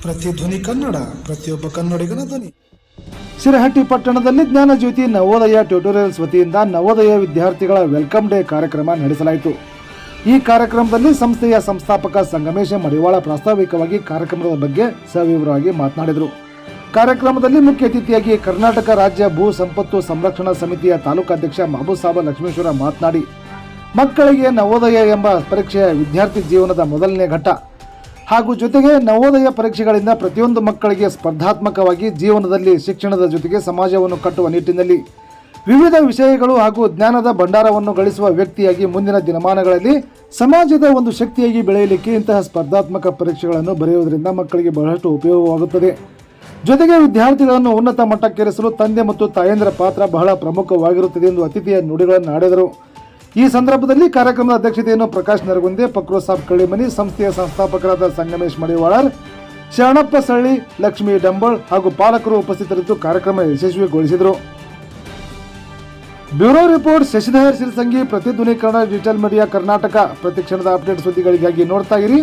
ಪ್ರತಿಧ್ವನಿ ಕನ್ನಡ, ಪ್ರತಿಯೊಬ್ಬ ಕನ್ನಡಿಗನ ಧ್ವನಿ. ಶಿರಹಟ್ಟಿ ಪಟ್ಟಣದಲ್ಲಿ ಜ್ಞಾನಜ್ಯೋತಿ ನವೋದಯ ಟ್ಯುಟೋರಿಯಲ್ಸ್ ವತಿಯಿಂದ ನವೋದಯ ವಿದ್ಯಾರ್ಥಿಗಳ ವೆಲ್ಕಮ್ ಡೇ ಕಾರ್ಯಕ್ರಮ ನಡೆಸಲಾಯಿತು. ಈ ಕಾರ್ಯಕ್ರಮದಲ್ಲಿ ಸಂಸ್ಥೆಯ ಸಂಸ್ಥಾಪಕ ಸಂಗಮೇಶ ಮಡಿವಾಳ ಪ್ರಾಸ್ತಾವಿಕವಾಗಿ ಕಾರ್ಯಕ್ರಮದ ಬಗ್ಗೆ ಸವಿವರವಾಗಿ ಮಾತನಾಡಿದರು. ಕಾರ್ಯಕ್ರಮದಲ್ಲಿ ಮುಖ್ಯ ಅತಿಥಿಯಾಗಿ ಕರ್ನಾಟಕ ರಾಜ್ಯ ಭೂ ಸಂಪತ್ತು ಸಂರಕ್ಷಣಾ ಸಮಿತಿಯ ತಾಲೂಕಾಧ್ಯಕ್ಷ ಮಹಬೂಬ್ ಲಕ್ಷ್ಮೇಶ್ವರ ಮಾತನಾಡಿ, ಮಕ್ಕಳಿಗೆ ನವೋದಯ ಎಂಬ ಪರೀಕ್ಷೆಯ ವಿದ್ಯಾರ್ಥಿ ಜೀವನದ ಮೊದಲನೇ ಘಟ್ಟ ಹಾಗೂ ಜೊತೆಗೆ ನವೋದಯ ಪರೀಕ್ಷೆಗಳಿಂದ ಪ್ರತಿಯೊಂದು ಮಕ್ಕಳಿಗೆ ಸ್ಪರ್ಧಾತ್ಮಕವಾಗಿ ಜೀವನದಲ್ಲಿ ಶಿಕ್ಷಣದ ಜೊತೆಗೆ ಸಮಾಜವನ್ನು ಕಟ್ಟುವ ನಿಟ್ಟಿನಲ್ಲಿ ವಿವಿಧ ವಿಷಯಗಳು ಹಾಗೂ ಜ್ಞಾನದ ಭಂಡಾರವನ್ನು ಗಳಿಸುವ ವ್ಯಕ್ತಿಯಾಗಿ ಮುಂದಿನ ದಿನಮಾನಗಳಲ್ಲಿ ಸಮಾಜದ ಒಂದು ಶಕ್ತಿಯಾಗಿ ಬೆಳೆಯಲಿಕ್ಕೆ ಇಂತಹ ಸ್ಪರ್ಧಾತ್ಮಕ ಪರೀಕ್ಷೆಗಳನ್ನು ಬರೆಯುವುದರಿಂದ ಮಕ್ಕಳಿಗೆ ಬಹಳಷ್ಟು ಉಪಯೋಗವಾಗುತ್ತದೆ. ಜೊತೆಗೆ ವಿದ್ಯಾರ್ಥಿಗಳನ್ನು ಉನ್ನತ ಮಟ್ಟಕ್ಕೇರಿಸಲು ತಂದೆ ಮತ್ತು ತಾಯಂದಿರ ಪಾತ್ರ ಬಹಳ ಪ್ರಮುಖವಾಗಿರುತ್ತದೆ ಎಂದು ಅತಿಥಿಯ ನುಡಿಗಳನ್ನು ಆಡಿದರು. ಈ ಸಂದರ್ಭದಲ್ಲಿ ಕಾರ್ಯಕ್ರಮದ ಅಧ್ಯಕ್ಷತೆಯನ್ನು ಪ್ರಕಾಶ್ ನರಗುಂದೆ, ಫಕ್ರೋಸ್ ಸಾಬ್ ಕಳ್ಳಿಮನಿ, ಸಂಸ್ಥೆಯ ಸಂಸ್ಥಾಪಕರಾದ ಸಂಗಮೇಶ್ ಮಡಿವಾಳರ್, ಶರಣಪ್ಪ ಸಳ್ಳಿ, ಲಕ್ಷ್ಮೀ ಡಂಬಳ್ ಹಾಗೂ ಪಾಲಕರು ಉಪಸ್ಥಿತರಿದ್ದು ಕಾರ್ಯಕ್ರಮ ಯಶಸ್ವಿಗೊಳಿಸಿದರು. Bureau report Shashidhar Sirisangi, Prathidhvani Kannada digital media Karnataka. ಪ್ರತಿಕ್ಷಣದ ಅಪ್ಡೇಟ್ ಸುದ್ದಿಗಳಿಗಾಗಿ ನೋಡ್ತಾ ಇರಿ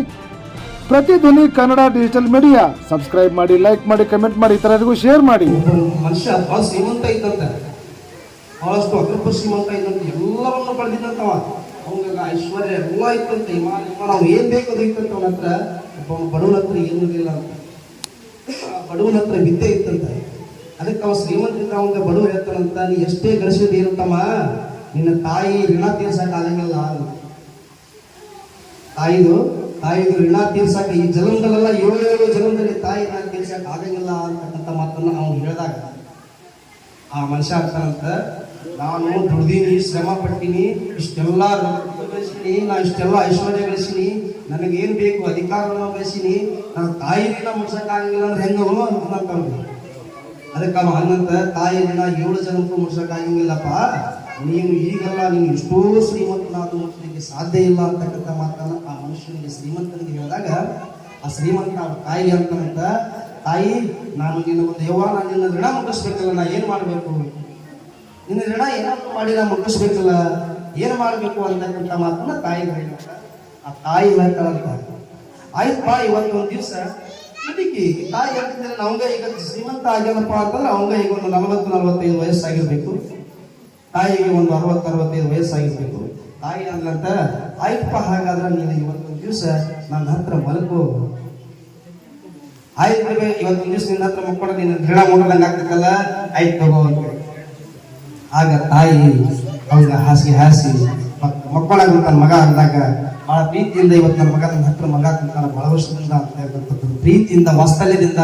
Prathidhvani Kannada digital media. Subscribe ಮಾಡಿ, ಲೈಕ್ ಮಾಡಿ, ಕಮೆಂಟ್ ಮಾಡಿ, ಇತರರಿಗೂ ಶೇರ್ ಮಾಡಿ. ಮನುಷ್ಯ ಬಹಳ ಶ್ರೀಮಂತ ಇದ್ದಂತೆ, ಬಹಳಷ್ಟು ಅಗ್ರಪ ಶ್ರೀಮಂತ ಇದ್ದಂತೆ, ಎಲ್ಲವನ್ನು ಪಡೆದಿದ್ದಂತವ. ಅವಾಗ ಐಶ್ವರ್ಯ ಎಲ್ಲ ಇತ್ತಂತೆ, ನಾವು ಏನ್ ಬೇಕು ಅದು ಇತ್ತಂತ. ಅವನ ಹತ್ರ ಬಡವನ ಹತ್ರ ಏನೂ ಇಲ್ಲ ಅಂತ, ಬಡವನ ಹತ್ರ ವಿದ್ಯೆ ಇತ್ತಂತೆ. ಅದಕ್ಕೆ ಅವ ಶ್ರೀಮಂತ ಅವಂಗ ಬಡವ ಹೇಳ್ತಾನಂತ, ನೀ ಎಷ್ಟೇ ಗಳಿಸಿದ ಏನಂತಮ್ಮ, ನಿನ್ನ ತಾಯಿ ಋಣ ತೀರ್ಸಕ್ ಆಗಂಗಿಲ್ಲ. ತಾಯಿದು ಋಣ ತೀರ್ಸಕ ಈ ಜನ್ಮದಲ್ಲೆಲ್ಲ 7 ಜನ್ಮದಲ್ಲಿ ತಾಯಿ ಋಣ ತೀರ್ಸಕ್ ಆಗಂಗಿಲ್ಲ ಅಂತಕ್ಕಂಥ ಮಾತನ್ನ ಅವ್ನು ಹೇಳಿದಾಗ ಆ ಮನುಷ್ಯ ಆಗ್ತಾನಂತ, ನಾನು ದುಡ್ದೀನಿ, ಶ್ರಮ ಪಟ್ಟಿನಿ, ಇಷ್ಟೆಲ್ಲ ಗಳಿಸಿನಿ, ನಾ ಇಷ್ಟೆಲ್ಲ ಐಶ್ವರ್ಯ ಗಳಿಸಿನಿ, ನನಗೇನು ಬೇಕು ಅಧಿಕಾರವನ್ನು ಗಳಿಸಿನಿ, ನನ್ನ ತಾಯಿ ಋಣ ಮುಡ್ಸಕ್ ಆಗಂಗಿಲ್ಲ ಅಂದ್ರೆ ಹೆಂಗೋ ಅಂತ. ಅದಕ್ಕೆ ಅವ ಅನ್ನಂತ, ತಾಯಿ ಋಣ 7 ಜನಕ್ಕೂ ಮುಡ್ಸಕ್ ಆಗಂಗಿಲ್ಲಪ್ಪ, ನೀನು ಈಗಲ್ಲ, ನೀನು ಎಷ್ಟೋ ಶ್ರೀಮಂತನಾದ ಮುಟ್ಲಿಕ್ಕೆ ಸಾಧ್ಯ ಇಲ್ಲ ಅಂತಕ್ಕಂಥ ಮಾತನ್ನ ಆ ಮನುಷ್ಯನಿಗೆ ಶ್ರೀಮಂತನಿಗೆ ಹೇಳಿದಾಗ ಆ ಶ್ರೀಮಂತ ಅವ್ರ ತಾಯಿ ಅಂತಂತ, ತಾಯಿ ನಾನು ನಿನ್ನ ಒಂದು ನಾನು ನಿನ್ನ ಋಣ ಮುಟ್ಟಿಸ್ಬೇಕಲ್ಲ, ನಾ ಏನು ಮಾಡಬೇಕು, ನಿನ್ನ ಋಣ ಏನಾದ್ರು ಮಾಡಿ ನಾ ಮುಟ್ಟಿಸ್ಬೇಕಲ್ಲ, ಏನು ಮಾಡಬೇಕು ಅಂತಕ್ಕಂಥ ಮಾತನ್ನ ತಾಯಿ ಹೇಳ್ತಾರೆ. ಆ ತಾಯಿ ಹೇಳ್ತಾರಂತ, ಆಯ್ತಪ್ಪ ಇವತ್ತು ಒಂದು ದಿವಸ ಇದಕ್ಕೆ ತಾಯಿ ಹೇಳ್ತಿದ್ರೆ ಅವಂಗ ಈಗ ಶ್ರೀಮಂತ ಆಗ್ಯಾನಪ್ಪ ಅಂತಂದ್ರೆ ಅವಂಗ ಈಗ ಒಂದು 40-45 ವಯಸ್ಸಾಗಿರ್ಬೇಕು, ತಾಯಿಗೆ ಒಂದು 60-65 ವಯಸ್ಸಾಗಿರ್ಬೇಕು. ತಾಯಿ ಅಂದ್ರಂತ, ಆಯ್ತಪ್ಪ ಹಾಗಾದ್ರೆ ನೀನು ಇವತ್ತೊಂದು ದಿವಸ ನನ್ನ ಹತ್ರ ಮಲ್ಕೋ, ಆಯ್ತು ಇವತ್ತೊಂದು ದಿವಸ ನಿನ್ನ ಹತ್ರ ಮಕ್ಕಳ ನಿನ್ನ ಋಣ ಮುಟ್ಟದಂಗ ಆಗ್ತೈತಲ್ಲ, ಆಯ್ತು ತಗೋ ಅಂತ. ಆಗ ತಾಯಿ ಅವಾಗ ಹಾಸಿ ಮಕ್ಕಳಾಗ ತನ್ನ ಮಗ ಅಂದಾಗ ಬಹಳ ಪ್ರೀತಿಯಿಂದ, ಇವತ್ತು ನನ್ನ ಮಗ ನನ್ನ ಹತ್ರ ಮಗ ಕುಂತಾನ ಬಹಳ ವರ್ಷದಿಂದ ಅಂತ ಹೇಳ್ತಕ್ಕಂಥದ್ದು ಪ್ರೀತಿಯಿಂದ ವಾತ್ಸಲ್ಯದಿಂದ